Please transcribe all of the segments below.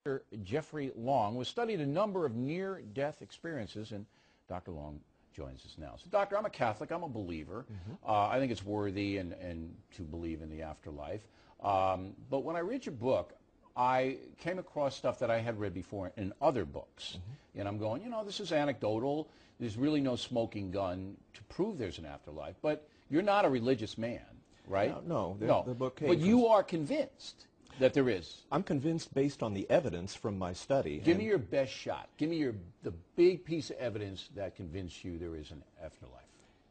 Dr. Jeffrey Long was studied a number of near-death experiences, and Dr. Long joins us now. So, Doctor, I'm a Catholic. I'm a believer. I think it's worthy and to believe in the afterlife. But when I read your book, I came across stuff that I had read before in other books. And I'm going, you know, this is anecdotal. There's really no smoking gun to prove there's an afterlife. But you're not a religious man, right? No, the book came But you are convinced that there is. I'm convinced based on the evidence from my study. Give me your best shot. Give me the big piece of evidence that convinced you there is an afterlife.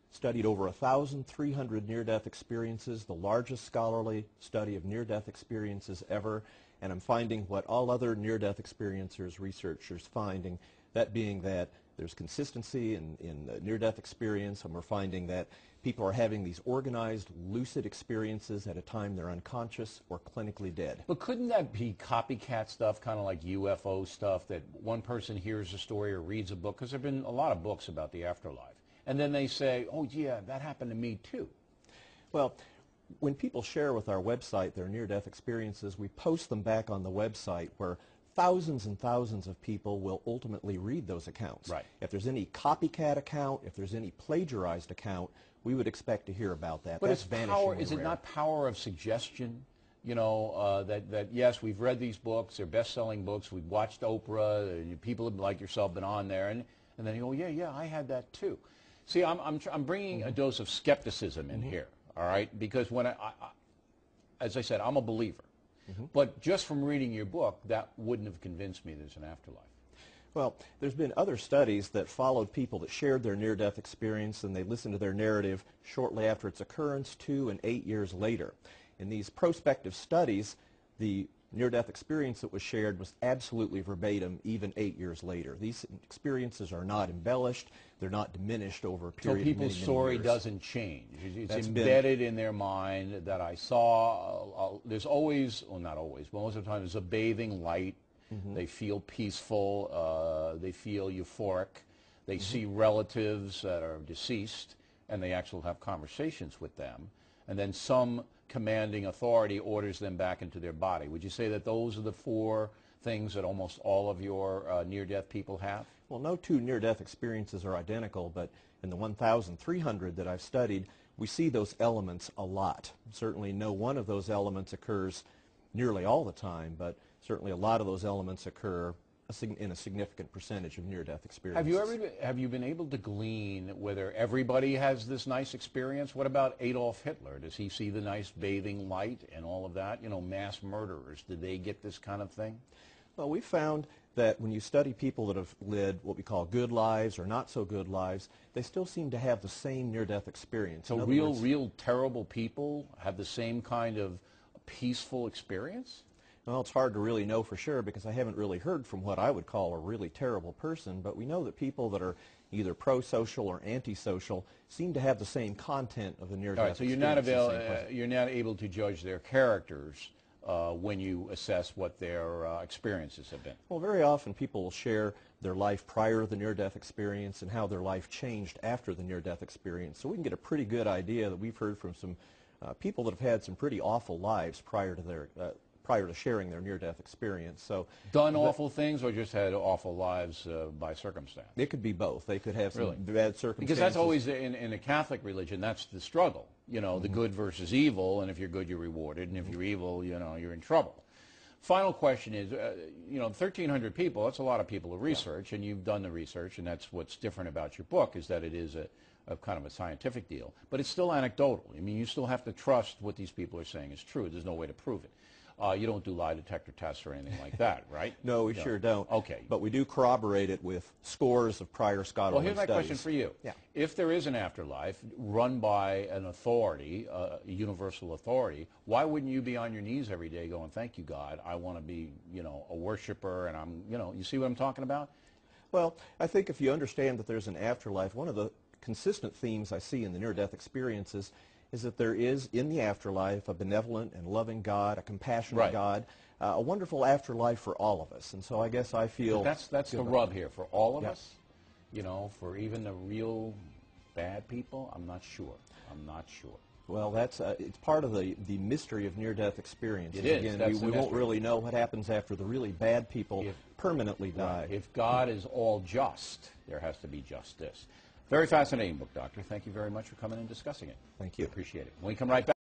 Studied over 1,300 near-death experiences, the largest scholarly study of near-death experiences ever, and I'm finding what all other near-death experiencers, researchers finding, that being that there's consistency in the near-death experience, and we're finding that people are having these organized, lucid experiences at a time they're unconscious or clinically dead. But couldn't that be copycat stuff, kind of like UFO stuff, that one person hears a story or reads a book? Because there have been a lot of books about the afterlife. And then they say, oh, yeah, that happened to me too. Well, when people share with our website their near-death experiences, we post them back on the website where thousands and thousands of people will ultimately read those accounts. Right. If there's any copycat account, if there's any plagiarized account, we would expect to hear about that. But that's it's power, is it rare. not power of suggestion? You know, that yes, we've read these books, they're best-selling books, we've watched Oprah, people like yourself been on there, and then you go, yeah, I had that too. See, I'm bringing a dose of skepticism in here, all right? Because when as I said, I'm a believer. But just from reading your book, that wouldn't have convinced me there's an afterlife. Well, there's been other studies that followed people that shared their near-death experience, and they listened to their narrative shortly after its occurrence, 2 and 8 years later. In these prospective studies, the near-death experience that was shared was absolutely verbatim, even 8 years later. These experiences are not embellished. They're not diminished over a period of many, people's many story years. doesn't change. It's That's embedded in their mind that I saw. There's always, well, not always, but most of the time, there's a bathing light. They feel peaceful. They feel euphoric. They see relatives that are deceased, and they actually have conversations with them. And then some commanding authority orders them back into their body. Would you say that those are the 4 things that almost all of your near-death people have? Well, no 2 near-death experiences are identical, but in the 1,300 that I've studied, we see those elements a lot. Certainly no one of those elements occurs nearly all the time, but certainly a lot of those elements occur in a significant percentage of near-death experiences. Have you been able to glean whether everybody has this nice experience? What about Adolf Hitler? Does he see the nice bathing light and all of that? You know, mass murderers, did they get this kind of thing? Well, we found that when you study people that have led what we call good lives or not so good lives, they still seem to have the same near-death experience. So real terrible people have the same kind of peaceful experience? Well, it's hard to really know for sure because I haven't really heard from what I would call a really terrible person, but we know that people that are either pro-social or anti-social seem to have the same content of the near-death experience. All right, so you're not able to judge their characters when you assess what their experiences have been. Well, very often people will share their life prior to the near-death experience and how their life changed after the near-death experience. So we can get a pretty good idea that we've heard from some people that have had some pretty awful lives prior to sharing their near-death experience. So done awful things or just had awful lives by circumstance? It could be both. They could have some bad circumstances. Because that's always, in a Catholic religion, that's the struggle. You know, the good versus evil, and if you're good, you're rewarded, and if you're evil, you know, you're in trouble. Final question is, you know, 1,300 people, that's a lot of people to research, and you've done the research, and that's what's different about your book, is that it is a kind of a scientific deal. But it's still anecdotal. I mean, you still have to trust what these people are saying is true. There's no way to prove it. You don't do lie detector tests or anything like that, right? No, we sure don't. Okay. But we do corroborate it with scores of prior scholarly studies. Well, here's my question for you. Yeah. If there is an afterlife run by an authority, a universal authority, why wouldn't you be on your knees every day going, thank you, God, I want to be, you know, a worshiper, and I'm, you know, you see what I'm talking about? Well, I think if you understand that there's an afterlife, one of the consistent themes I see in the near-death experiences is that there is in the afterlife a benevolent and loving God, a compassionate God, a wonderful afterlife for all of us. And so I guess I feel that's the rub here for all of us. You know, for even the real bad people, I'm not sure. I'm not sure. Well, that's it's part of the mystery of near-death experiences. It is. Again, That's the we won't mystery. really know what happens after the really bad people permanently die. If God is all just, there has to be justice. Very fascinating book, Doctor. Thank you very much for coming and discussing it. Thank you. Appreciate it. When we come right back.